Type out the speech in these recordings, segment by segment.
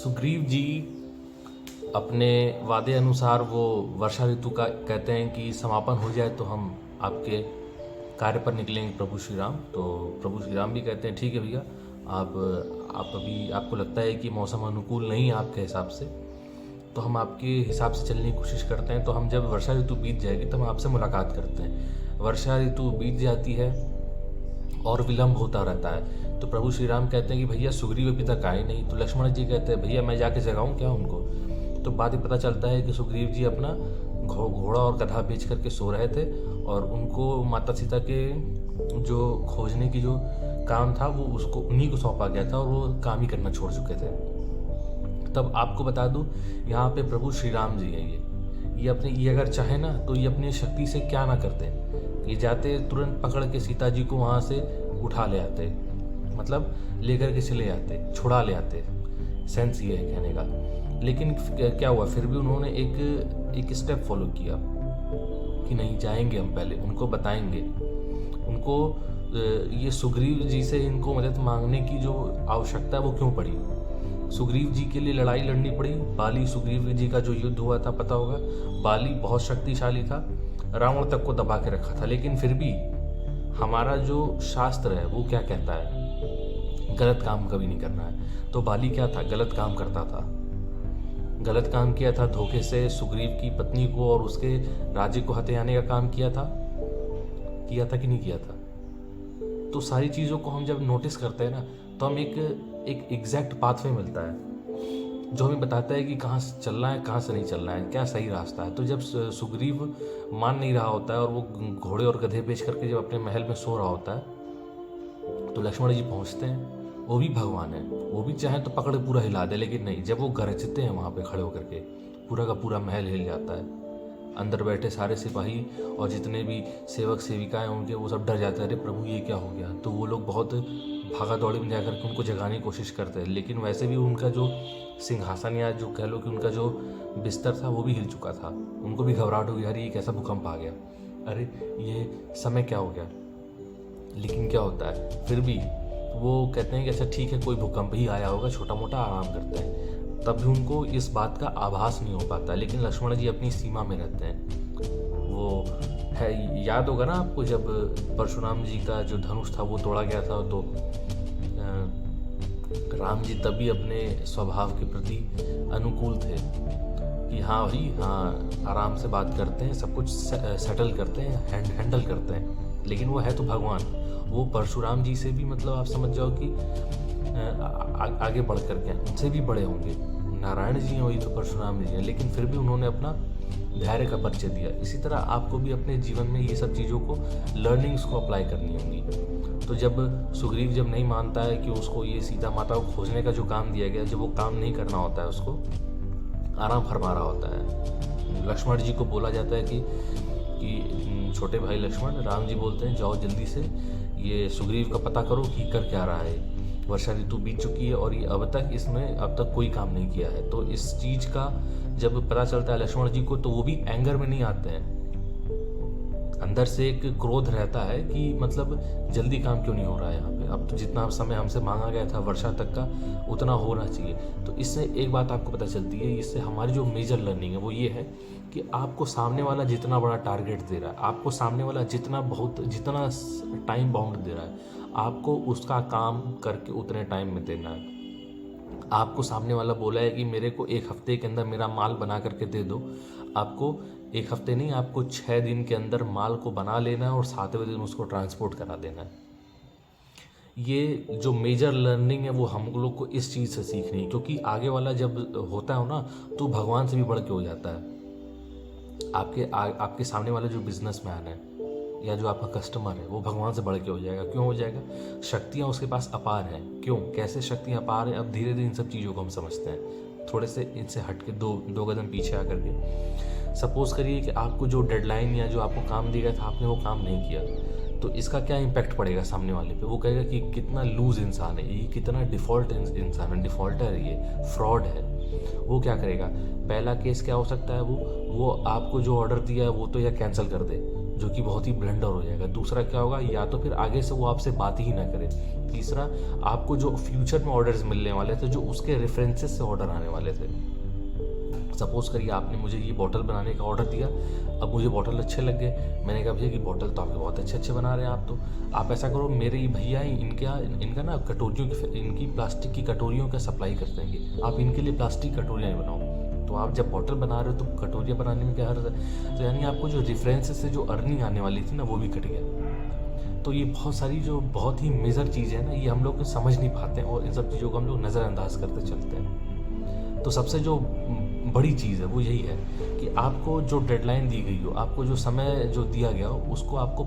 सुग्रीव जी अपने वादे अनुसार वो वर्षा ऋतु का कहते हैं कि समापन हो जाए तो हम आपके कार्य पर निकलेंगे प्रभु श्री राम। तो प्रभु श्री राम भी कहते हैं ठीक है भैया, आप अभी आपको लगता है कि मौसम अनुकूल नहीं है आपके हिसाब से, तो हम आपके हिसाब से चलने की कोशिश करते हैं। तो हम जब वर्षा ऋतु बीत जाएगी तो हम आपसे मुलाकात करते हैं। वर्षा ऋतु बीत जाती है और विलम्ब होता रहता है। तो प्रभु श्री राम कहते हैं कि भैया सुग्रीव अभी तक आए नहीं। तो लक्ष्मण जी कहते हैं भैया मैं जाके जगाऊं क्या उनको। तो बाद में पता चलता है कि सुग्रीव जी अपना घोड़ा और गधा बेच करके सो रहे थे और उनको माता सीता के जो खोजने की जो काम था वो उसको उन्हीं को सौंपा गया था और वो काम ही करना छोड़ चुके थे। तब आपको बता दूं, यहाँ पे प्रभु श्री राम जी हैं। ये अगर चाहे ना तो ये अपनी शक्ति से क्या ना करते, ये जाते तुरंत पकड़ के सीता जी को वहाँ से उठा ले आते, मतलब लेकर के चले आते, छुड़ा ले आते। सेंस ये है कहने का। लेकिन क्या हुआ, फिर भी उन्होंने एक स्टेप फॉलो किया कि नहीं जाएंगे, हम पहले उनको बताएंगे। उनको ये सुग्रीव जी से इनको मदद मांगने की जो आवश्यकता है वो क्यों पड़ी। सुग्रीव जी के लिए लड़ाई लड़नी पड़ी। बाली सुग्रीव जी का जो युद्ध हुआ था पता होगा, बाली बहुत शक्तिशाली था, रावण तक को दबा के रखा था। लेकिन फिर भी हमारा जो शास्त्र है वो क्या कहता है, गलत काम कभी नहीं करना है। तो बाली क्या था, गलत काम करता था, गलत काम किया था। धोखे से सुग्रीव की पत्नी को और उसके राज्य को हथियाने का काम किया था कि नहीं किया था। तो सारी चीज़ों को हम जब नोटिस करते हैं ना तो हम एक एग्जैक्ट पाथवे मिलता है जो हमें बताता है कि कहाँ से चलना है, कहाँ से नहीं चलना है, क्या सही रास्ता है। तो जब सुग्रीव मान नहीं रहा होता है और वो घोड़े और गधे बेच करके जब अपने महल में सो रहा होता है तो लक्ष्मण जी पहुँचते हैं। वो भी भगवान है, वो भी चाहे तो पकड़ पूरा हिला दे, लेकिन नहीं, जब वो गरजते हैं वहाँ पे खड़े होकर के पूरा का पूरा महल हिल जाता है। अंदर बैठे सारे सिपाही और जितने भी सेवक सेविकाएं उनके वो सब डर जाते हैं, अरे प्रभु ये क्या हो गया। तो वो लोग बहुत भागा दौड़ी में जाकर के उनको जगाने की कोशिश करते हैं। लेकिन वैसे भी उनका जो सिंहासन या जो कह लो कि उनका जो बिस्तर था वो भी हिल चुका था। उनको भी घबराहट हो गई, अरे ये कैसा भूकंप आ गया, अरे ये समय क्या हो गया। लेकिन क्या होता है, फिर भी वो कहते हैं कि अच्छा ठीक है, कोई भूकंप ही आया होगा, छोटा मोटा, आराम करते हैं। तब भी उनको इस बात का आभास नहीं हो पाता। लेकिन लक्ष्मण जी अपनी सीमा में रहते हैं। वो है, याद होगा ना आपको, जब परशुराम जी का जो धनुष था वो तोड़ा गया था तो राम जी तभी अपने स्वभाव के प्रति अनुकूल थे कि हाँ भाई हाँ, आराम से बात करते हैं, सब कुछ सेटल करते हैं, हैंडल करते हैं। लेकिन वो है तो भगवान, वो परशुराम जी से भी मतलब आप समझ जाओ कि आगे बढ़ कर के उनसे भी बड़े होंगे। नारायण जी हैं वही तो परशुराम जी हैं, लेकिन फिर भी उन्होंने अपना धैर्य का परिचय दिया। इसी तरह आपको भी अपने जीवन में ये सब चीज़ों को, लर्निंग्स को अप्लाई करनी होंगी। तो जब सुग्रीव जब नहीं मानता है कि उसको ये सीता माता को खोजने का जो काम दिया गया, जब वो काम नहीं करना होता है, उसको आराम फरमा रहा होता है। लक्ष्मण जी को बोला जाता है कि छोटे भाई लक्ष्मण, राम जी बोलते हैं जाओ जल्दी से ये सुग्रीव का पता करो कि कर क्या रहा है। वर्षा ऋतु बीत चुकी है और ये अब तक कोई काम नहीं किया है। तो इस चीज़ का जब पता चलता है लक्ष्मण जी को तो वो भी एंगर में नहीं आते हैं। अंदर से एक क्रोध रहता है कि मतलब जल्दी काम क्यों नहीं हो रहा है यहाँ पे, अब तो जितना समय हमसे मांगा गया था वर्षा तक का उतना होना चाहिए। तो इससे एक बात आपको पता चलती है, इससे हमारी जो मेजर लर्निंग है वो ये है कि आपको सामने वाला जितना बड़ा टारगेट दे रहा है, आपको सामने वाला जितना टाइम बाउंड दे रहा है, आपको उसका काम करके उतने टाइम में देना है। आपको सामने वाला बोला है कि मेरे को 1 हफ्ते के अंदर मेरा माल बना करके दे दो, आपको 1 हफ्ते नहीं, आपको 6 दिन के अंदर माल को बना लेना है और 7वें दिन उसको ट्रांसपोर्ट करा देना है। ये जो मेजर लर्निंग है वो हम लोग को इस चीज़ से सीखनी है, क्योंकि आगे वाला जब होता है ना तो भगवान से भी बढ़ के हो जाता है। आपके सामने वाला जो बिजनेसमैन है या जो आपका कस्टमर है वो भगवान से बढ़ के हो जाएगा। क्यों हो जाएगा, शक्तियाँ उसके पास अपार हैं। क्यों, कैसे शक्तियाँ अपार हैं, अब धीरे धीरे इन सब चीज़ों को हम समझते हैं। थोड़े से इनसे हट के दो कदम पीछे आकर के सपोज करिए कि आपको जो डेडलाइन या जो आपको काम दिया गया था आपने वो काम नहीं किया, तो इसका क्या इम्पैक्ट पड़ेगा सामने वाले पे। वो कहेगा कि कितना लूज इंसान है ये, कितना डिफ़ॉल्ट इंसान है, डिफ़ॉल्टर है ये, फ्रॉड है। वो क्या करेगा, पहला केस क्या हो सकता है, वो आपको जो ऑर्डर दिया है वो तो या कैंसिल कर दे, जो कि बहुत ही ब्लंडर हो जाएगा। दूसरा क्या होगा, या तो फिर आगे से वो आपसे बात ही ना करे। तीसरा, आपको जो फ्यूचर में ऑर्डर्स मिलने वाले थे, जो उसके रेफरेंसेस से ऑर्डर आने वाले थे। सपोज़ करिए आपने मुझे ये बॉटल बनाने का ऑर्डर दिया, अब मुझे बॉटल अच्छे लग गए, मैंने कहा भैया कि बॉटल तो आपके बहुत अच्छे अच्छे बना रहे हैं आप, तो आप ऐसा करो, मेरे ये भैया इनका ना कटोरियों की, इनकी प्लास्टिक की कटोरियों का सप्लाई कर देंगे, आप इनके लिए प्लास्टिक कटोरियाँ बनाओ। तो आप जब बॉटल बना रहे हो तो कटोरियाँ बनाने में क्या हर्ज है। तो यानी आपको जो रेफरेंसेस से जो अर्निंग आने वाली थी ना, वो भी कट गया। तो ये बहुत सारी जो बहुत ही मेजर चीज़ें हैं ना, ये हम लोग समझ नहीं पाते हैं और इन सब चीज़ों को हम लोग नज़रअंदाज करते चलते हैं। तो सबसे जो बड़ी चीज़ है वो यही है कि आपको जो डेडलाइन दी गई हो, आपको जो समय जो दिया गया हो, उसको आपको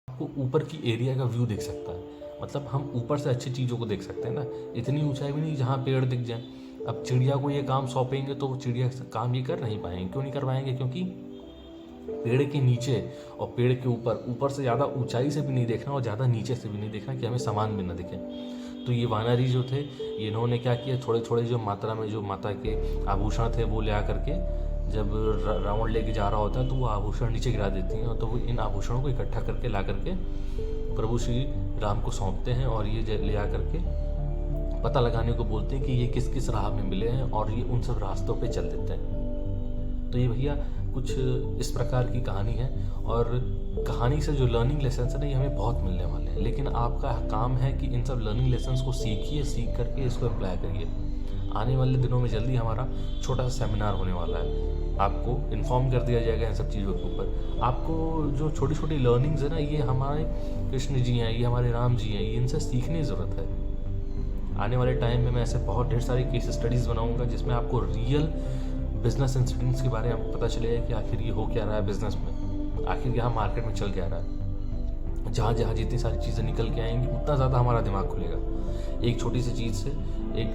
आपको ऊपर की एरिया का व्यू दिख सकता है। मतलब हम ऊपर से अच्छी चीज़ों को देख सकते हैं ना, इतनी ऊंचाई भी नहीं जहाँ पेड़ दिख जाए। अब चिड़िया को ये काम सौंपेंगे तो चिड़िया काम ये कर नहीं पाएंगे। क्यों नहीं कर पाएंगे? क्योंकि पेड़ के नीचे और पेड़ के ऊपर, ऊपर से ज़्यादा ऊंचाई से भी नहीं देखना और ज़्यादा नीचे से भी नहीं देखना कि हमें सामान भी ना दिखे। तो ये वानरी जो थे, इन्होंने क्या किया, थोड़े थोड़े जो मात्रा में जो माता के आभूषण थे वो ले आ करके, जब रावण लेके जा रहा होता है तो वो आभूषण नीचे गिरा देती हैं, तो वो इन आभूषणों को इकट्ठा करके ला करके प्रभु श्री राम को सौंपते हैं और ये ले आ करके पता लगाने को बोलते हैं कि ये किस किस राह में मिले हैं और ये उन सब रास्तों पे चल देते हैं। तो ये भैया कुछ इस प्रकार की कहानी है और कहानी से जो लर्निंग लेसन्स है ना, ये हमें बहुत मिलने वाले हैं। लेकिन आपका काम है कि इन सब लर्निंग लेसन्स को सीखिए, सीख करके इसको अप्लाई करिए। आने वाले दिनों में जल्दी हमारा छोटा सा सेमिनार होने वाला है, आपको इन्फॉर्म कर दिया जाएगा इन सब चीज़ों के ऊपर। आपको जो छोटी छोटी लर्निंग्स है ना, ये हमारे कृष्ण जी हैं, ये हमारे राम जी हैं, ये इनसे सीखने की ज़रूरत है। आने वाले टाइम में मैं ऐसे बहुत ढेर सारी केस स्टडीज़ बनाऊंगा जिसमें आपको रियल बिजनेस इंसिडेंट्स के बारे में पता चलेगा कि आखिर ये हो क्या रहा है बिजनेस में, आखिर यहाँ मार्केट में चल क्या रहा है। जहाँ जहाँ जितनी सारी चीज़ें निकल के आएंगी उतना ज़्यादा हमारा दिमाग खुलेगा। एक छोटी सी चीज़ से एक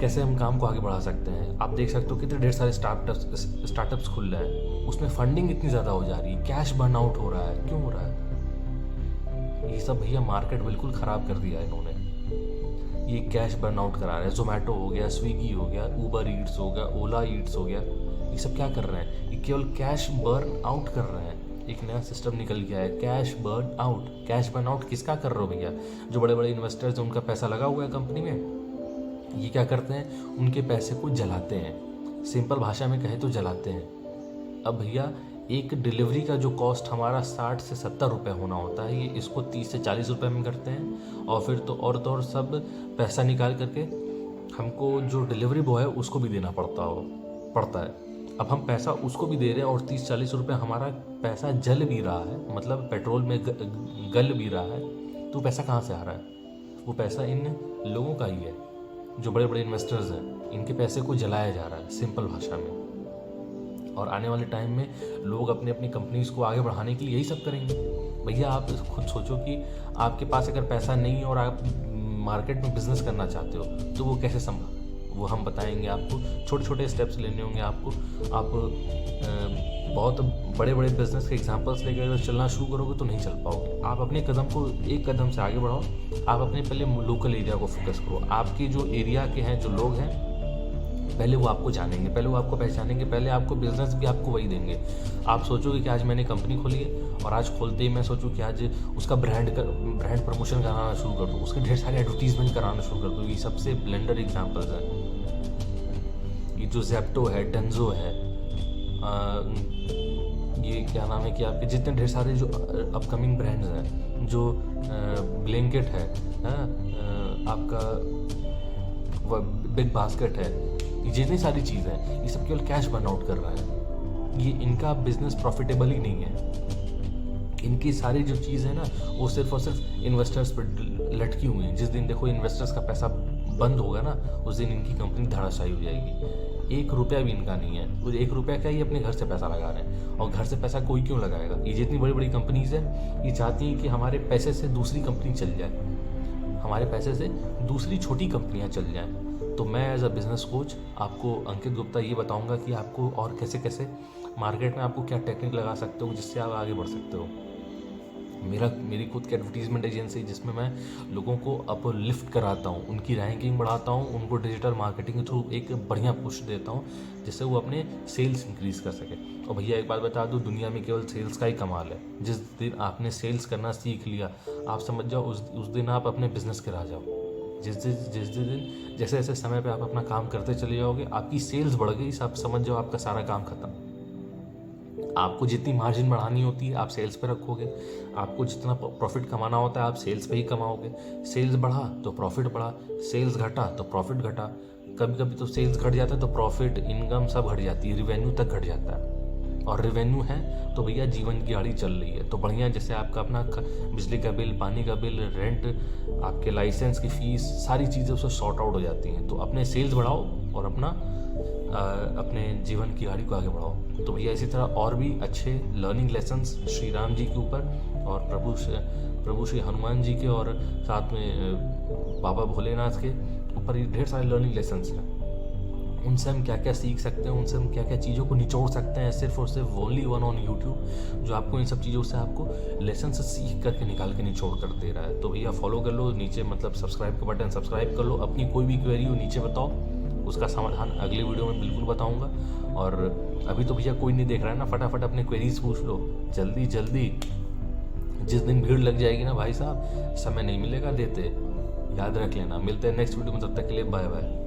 कैसे हम काम को आगे बढ़ा सकते हैं। आप देख सकते हो कितने ढेर सारे स्टार्टअप्स खुल रहे हैं, उसमें फंडिंग इतनी ज़्यादा हो जा रही है, कैश बर्न आउट हो रहा है। क्यों हो रहा है? ये सब भैया मार्केट बिल्कुल ख़राब कर दिया है इन्होंने। ये कैश बर्न आउट करा रहे हैं। जोमेटो हो गया, स्विगी हो गया, उबर ईट्स हो गया, ओला ईट्स हो गया, ये सब क्या कर रहे हैं? ये केवल कैश बर्न आउट कर रहे हैं। एक नया सिस्टम निकल गया है, cash burn out. Cash burn out किसका कर रहे हो भैया? जो बड़े बड़े इन्वेस्टर्स हैं, उनका पैसा लगा हुआ है कंपनी में, ये क्या करते हैं? उनके पैसे को जलाते हैं। सिंपल भाषा में कहे तो जलाते हैं। अब भैया एक डिलीवरी का जो कॉस्ट हमारा 60 से 70 रुपये होना होता है, ये इसको 30 से 40 रुपये में करते हैं। और फिर तो और सब पैसा निकाल करके हमको जो डिलीवरी बॉय है उसको भी देना पड़ता है। अब हम पैसा उसको भी दे रहे हैं और 30-40 रुपये हमारा पैसा जल भी रहा है, मतलब पेट्रोल में गल भी रहा है। तो पैसा कहाँ से आ रहा है? वो पैसा इन लोगों का ही है, जो बड़े बड़े इन्वेस्टर्स हैं, इनके पैसे को जलाया जा रहा है सिंपल भाषा में। और आने वाले टाइम में लोग अपनी अपनी कंपनीज को आगे बढ़ाने के लिए यही सब करेंगे। भैया आप खुद सोचो कि आपके पास अगर पैसा नहीं है और आप मार्केट में बिजनेस करना चाहते हो तो वो कैसे संभव? वो हम बताएंगे आपको। छोटे छोटे स्टेप्स लेने होंगे आपको। आप बहुत बड़े बड़े बिजनेस के एग्जांपल्स लेकर अगर चलना शुरू करोगे तो नहीं चल पाओगे। आप अपने कदम को एक कदम से आगे बढ़ाओ। आप अपने पहले लोकल एरिया को फोकस करो। आपके जो एरिया के हैं, जो लोग हैं, पहले वो आपको जानेंगे, पहले वो आपको पहचानेंगे, पहले आपको बिजनेस भी आपको वही देंगे। आप सोचोगे कि आज मैंने कंपनी खोली है और आज खोलते ही मैं सोचूं कि आज उसका ब्रांड प्रमोशन कराना शुरू कर दूँ, उसके ढेर सारे एडवर्टीजमेंट कराना शुरू कर दूँ। ये सबसे ब्लेंडर एग्जांपल्स हैं। ये जो ज़ेप्टो है, डेंजो है, ये क्या नाम है कि आपके जितने ढेर सारे जो अपकमिंग ब्रांड्स हैं, जो ब्लैंकेट है, आपका बिग बास्केट है, ये जितनी सारी चीज़ें हैं, ये सब केवल कैश बर्न आउट कर रहा है। ये इनका बिजनेस प्रॉफिटेबल ही नहीं है। इनकी सारी जो चीज़ है ना, वो सिर्फ और सिर्फ इन्वेस्टर्स पर लटकी हुई हैं। जिस दिन देखो इन्वेस्टर्स का पैसा बंद होगा ना, उस दिन इनकी कंपनी धड़ाशायी हो जाएगी। 1 रुपया भी इनका नहीं है। वो 1 रुपया क्या, ये अपने घर से पैसा लगा रहे हैं। और घर से पैसा कोई क्यों लगाएगा? ये जितनी बड़ी बड़ी कंपनीज हैं, ये चाहती हैं कि हमारे पैसे से दूसरी कंपनी चल जाए, हमारे पैसे से दूसरी छोटी कंपनियां चल जाएं। तो मैं एज अ बिज़नेस कोच आपको, अंकित गुप्ता, ये बताऊंगा कि आपको और कैसे कैसे मार्केट में आपको क्या टेक्निक लगा सकते हो जिससे आप आगे बढ़ सकते हो। मेरी खुद की एडवर्टीजमेंट एजेंसी, जिसमें मैं लोगों को अपलिफ्ट कराता हूँ, उनकी रैंकिंग बढ़ाता हूँ, उनको डिजिटल मार्केटिंग के थ्रू एक बढ़िया पुश देता हूँ जिससे वो अपने सेल्स इंक्रीज कर सके। और भैया एक बात बता दूँ, दुनिया में केवल सेल्स का ही कमाल है। जिस दिन आपने सेल्स करना सीख लिया, आप समझ जाओ उस दिन आप अपने बिजनेस के राजा हो। जिस दिन जैसे जैसे समय पे आप अपना काम करते चले जाओगे, आपकी सेल्स बढ़ गई, आप समझ जाओ आपका सारा काम खत्म। आपको जितनी मार्जिन बढ़ानी होती है आप सेल्स पे रखोगे, आपको जितना प्रॉफिट कमाना होता है आप सेल्स पे ही कमाओगे। सेल्स बढ़ा तो प्रॉफिट बढ़ा, सेल्स घटा तो प्रॉफिट घटा। कभी कभी तो सेल्स घट जाता है तो प्रॉफिट, इनकम सब घट जाती है, रिवेन्यू तक घट जाता है। और रिवेन्यू है तो भैया जीवन की गाड़ी चल रही है। तो बढ़िया, जैसे आपका अपना बिजली का बिल, पानी का बिल, रेंट, आपके लाइसेंस की फ़ीस, सारी चीज़ें उससे सॉर्ट आउट हो जाती हैं। तो अपने सेल्स बढ़ाओ और अपने जीवन की गाड़ी को आगे बढ़ाओ। तो भैया इसी तरह और भी अच्छे लर्निंग लेसन्स श्री राम जी के ऊपर और प्रभु श्री हनुमान जी के और साथ में बाबा भोलेनाथ के ऊपर ढेर सारे लर्निंग लेसन्स हैं। उनसे हम क्या क्या सीख सकते हैं, उनसे हम क्या क्या चीज़ों को निचोड़ सकते हैं, सिर्फ और सिर्फ ओनली वन ऑन यूट्यूब, जो आपको इन सब चीज़ों से आपको लेसन से सीख करके निकाल के निचोड़ कर दे रहा है। तो भैया फॉलो कर लो, नीचे मतलब सब्सक्राइब का बटन सब्सक्राइब कर लो। अपनी कोई भी क्वेरी हो नीचे बताओ, उसका समाधान अगले वीडियो में बिल्कुल बताऊँगा। और अभी तो भैया कोई नहीं देख रहा है ना, फटाफट अपने क्वेरीज पूछ लो जल्दी जल्दी। जिस दिन भीड़ लग जाएगी ना भाई साहब, समय नहीं मिलेगा देते, याद रख लेना। मिलते हैं नेक्स्ट वीडियो में, तब तक के लिए बाय बाय।